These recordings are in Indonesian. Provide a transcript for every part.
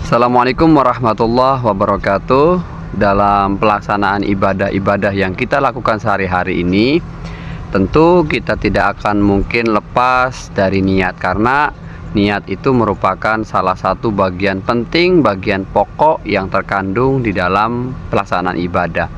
Assalamualaikum warahmatullahi wabarakatuh. Dalam pelaksanaan ibadah-ibadah yang kita lakukan sehari-hari ini, tentu kita tidak akan mungkin lepas dari niat, karena niat itu merupakan salah satu bagian penting, bagian pokok yang terkandung di dalam pelaksanaan ibadah.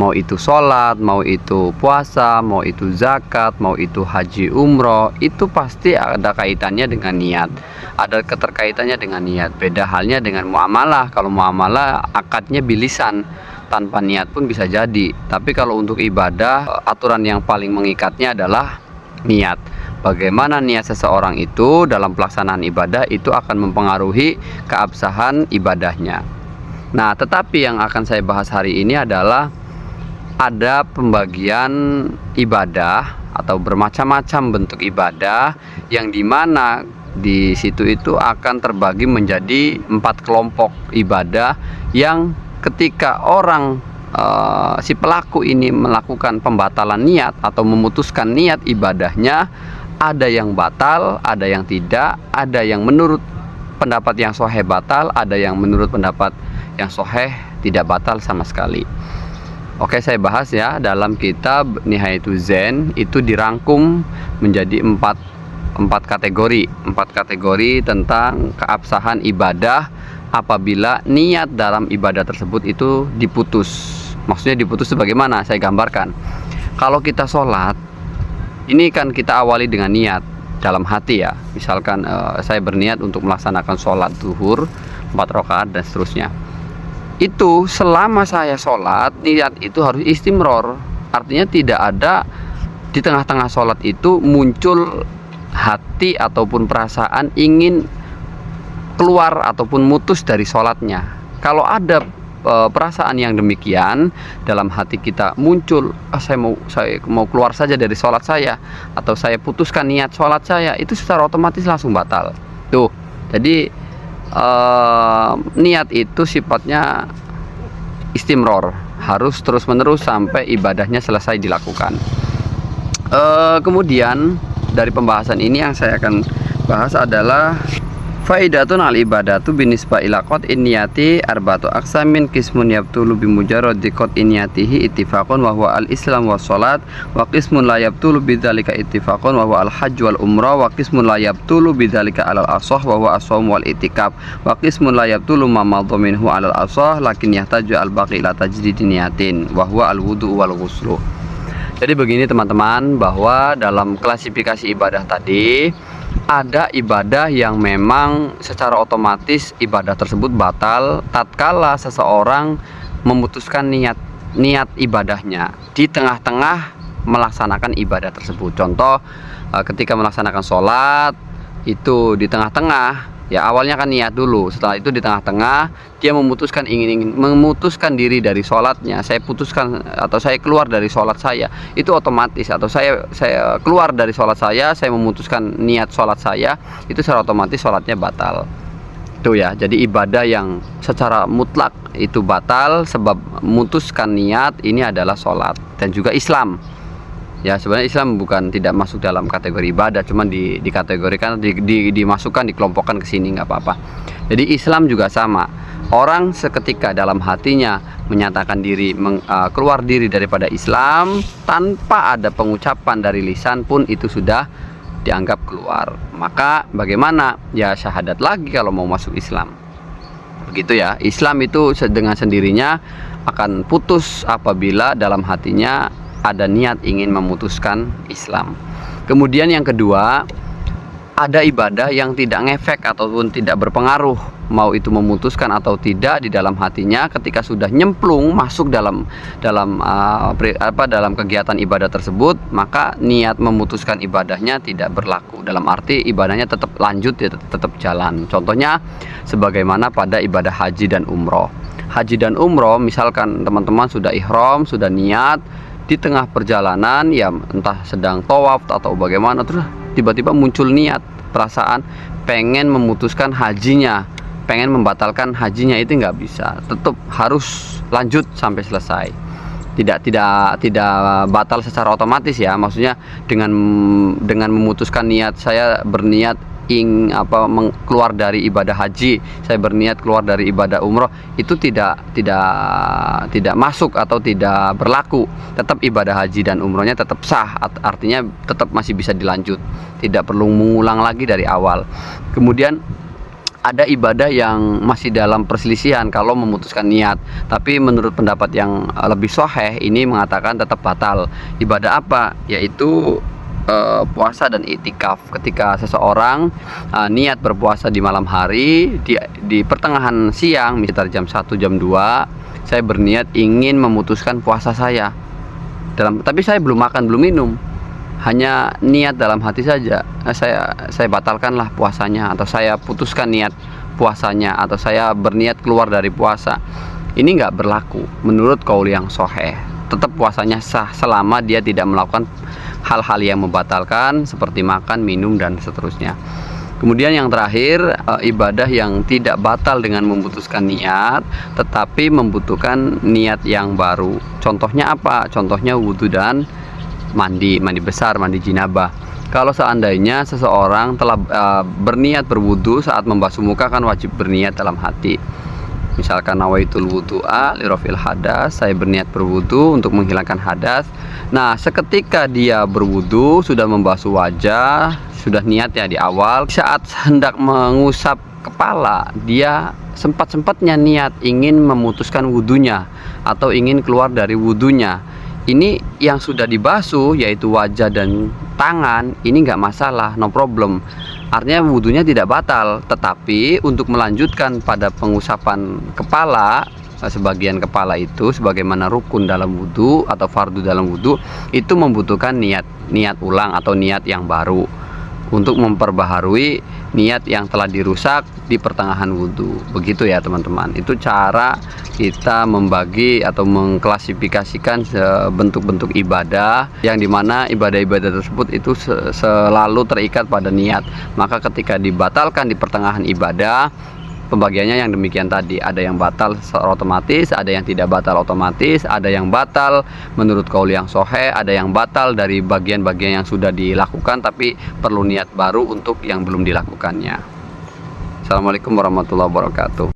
Mau itu sholat, mau itu puasa, mau itu zakat, mau itu haji umroh, itu pasti ada kaitannya dengan niat, ada keterkaitannya dengan niat. Beda halnya dengan muamalah. Kalau muamalah akadnya bilisan, tanpa niat pun bisa jadi. Tapi kalau untuk ibadah, aturan yang paling mengikatnya adalah niat. Bagaimana niat seseorang itu dalam pelaksanaan ibadah itu akan mempengaruhi keabsahan ibadahnya. Nah, tetapi yang akan saya bahas hari ini adalah ada pembagian ibadah atau bermacam-macam bentuk ibadah yang dimana di situ itu akan terbagi menjadi 4 kelompok ibadah yang ketika orang si pelaku ini melakukan pembatalan niat atau memutuskan niat ibadahnya, ada yang batal, ada yang tidak, ada yang menurut pendapat yang sahih batal, ada yang menurut pendapat yang sahih tidak batal sama sekali. Oke, saya bahas ya, dalam kitab Nihayatul Zen itu dirangkum menjadi empat kategori tentang keabsahan ibadah apabila niat dalam ibadah tersebut itu diputus. Maksudnya diputus itu bagaimana? Saya gambarkan. Kalau kita sholat, ini kan kita awali dengan niat dalam hati ya. Misalkan saya berniat untuk melaksanakan sholat zuhur 4 rakaat dan seterusnya. Itu selama saya sholat, niat itu harus istimror. Artinya tidak ada di tengah-tengah sholat itu muncul hati ataupun perasaan ingin keluar ataupun mutus dari sholatnya. Kalau ada perasaan yang demikian dalam hati kita muncul, saya mau keluar saja dari sholat saya, atau saya putuskan niat sholat saya, itu secara otomatis langsung batal. Tuh, jadi niat itu sifatnya istimror, harus terus menerus sampai ibadahnya selesai dilakukan. Kemudian dari pembahasan ini yang saya akan bahas adalah faidatun al ibadatu binisba ila qat'in niyati arba'atu aqsamin qismun yabtulu bimujarradi qat'in niyatihi ittifaqun wa huwa al islam was salat, wa qismun la yabtulu bidzalika ittifaqun wa huwa al hajj wal umrah, wa qismun la yabtulu bidzalika alal asah wa huwa as-shaum wal itikaf, wa qismun la yabtulu ma madha minhu alal asah lakin yahtaju al baqi ila tajdidi niyatin wa huwa al wudu wal ghuslu. Jadi begini teman-teman, bahwa dalam klasifikasi ibadah tadi ada ibadah yang memang secara otomatis ibadah tersebut batal tatkala seseorang memutuskan niat ibadahnya di tengah-tengah melaksanakan ibadah tersebut. Contoh, ketika melaksanakan sholat itu di tengah-tengah, ya awalnya kan niat dulu, setelah itu di tengah-tengah dia memutuskan ingin memutuskan diri dari sholatnya. Saya putuskan atau saya keluar dari sholat saya, itu otomatis, atau saya keluar dari sholat saya memutuskan niat sholat saya, itu secara otomatis sholatnya batal. Itu ya, jadi ibadah yang secara mutlak itu batal sebab memutuskan niat ini adalah sholat dan juga Islam. Ya, sebenarnya Islam bukan tidak masuk dalam kategori ibadah, cuman dikategorikan, dimasukkan, dikelompokkan ke sini, nggak apa-apa. Jadi Islam juga sama. Orang seketika dalam hatinya menyatakan diri keluar diri daripada Islam tanpa ada pengucapan dari lisan pun itu sudah dianggap keluar. Maka bagaimana? Ya syahadat lagi kalau mau masuk Islam. Begitu ya. Islam itu dengan sendirinya akan putus apabila dalam hatinya ada niat ingin memutuskan Islam. Kemudian yang kedua, ada ibadah yang tidak ngefek ataupun tidak berpengaruh, mau itu memutuskan atau tidak di dalam hatinya, ketika sudah nyemplung masuk dalam kegiatan ibadah tersebut, maka niat memutuskan ibadahnya tidak berlaku. Dalam arti ibadahnya tetap lanjut, ya, tetap jalan. Contohnya sebagaimana pada ibadah haji dan umroh. Haji dan umroh, misalkan teman-teman sudah ihram, sudah niat, di tengah perjalanan ya entah sedang tawaf atau bagaimana, terus tiba-tiba muncul niat, perasaan pengen memutuskan hajinya, pengen membatalkan hajinya, itu nggak bisa, tetap harus lanjut sampai selesai. Tidak batal secara otomatis ya, maksudnya dengan memutuskan niat, saya berniat keluar dari ibadah haji, saya berniat keluar dari ibadah umroh, itu tidak masuk atau tidak berlaku. Tetap ibadah haji dan umrohnya tetap sah, artinya tetap masih bisa dilanjut, tidak perlu mengulang lagi dari awal. Kemudian ada ibadah yang masih dalam perselisihan kalau memutuskan niat, tapi menurut pendapat yang lebih sahih ini mengatakan tetap batal. Ibadah apa? Yaitu puasa dan iktikaf. Ketika seseorang niat berpuasa di malam hari, di pertengahan siang, sekitar jam 1 jam 2, saya berniat ingin memutuskan puasa saya. Tapi saya belum makan, belum minum, hanya niat dalam hati saja. Saya batalkanlah puasanya, atau saya putuskan niat puasanya, atau saya berniat keluar dari puasa. Ini nggak berlaku menurut qaul yang sahih. Tetap puasanya sah selama dia tidak melakukan hal-hal yang membatalkan seperti makan, minum, dan seterusnya. Kemudian yang terakhir, ibadah yang tidak batal dengan memutuskan niat, tetapi membutuhkan niat yang baru. Contohnya apa? Contohnya wudhu dan mandi besar, mandi jinabah. Kalau seandainya seseorang telah berniat berwudu saat membasuh muka, kan wajib berniat dalam hati. Misalkan nawaitul wudu'a lirafil hadas, saya berniat berwudu untuk menghilangkan hadas. Nah, seketika dia berwudu, sudah membasuh wajah, sudah niat ya di awal, saat hendak mengusap kepala, dia sempat-sempatnya niat ingin memutuskan wudunya atau ingin keluar dari wudunya. Ini yang sudah dibasuh, yaitu wajah dan tangan, ini nggak masalah, no problem. Artinya wudhunya tidak batal, tetapi untuk melanjutkan pada pengusapan kepala, sebagian kepala itu sebagaimana rukun dalam wudhu atau fardu dalam wudhu, itu membutuhkan niat ulang atau niat yang baru untuk memperbaharui niat yang telah dirusak di pertengahan wudhu. Begitu ya teman-teman. Itu cara kita membagi atau mengklasifikasikan bentuk-bentuk ibadah, yang dimana ibadah-ibadah tersebut itu selalu terikat pada niat. Maka ketika dibatalkan di pertengahan ibadah, pembagiannya yang demikian tadi. Ada yang batal secara otomatis, ada yang tidak batal otomatis, ada yang batal menurut qaul yang sahih, ada yang batal dari bagian-bagian yang sudah dilakukan tapi perlu niat baru untuk yang belum dilakukannya. Assalamualaikum warahmatullahi wabarakatuh.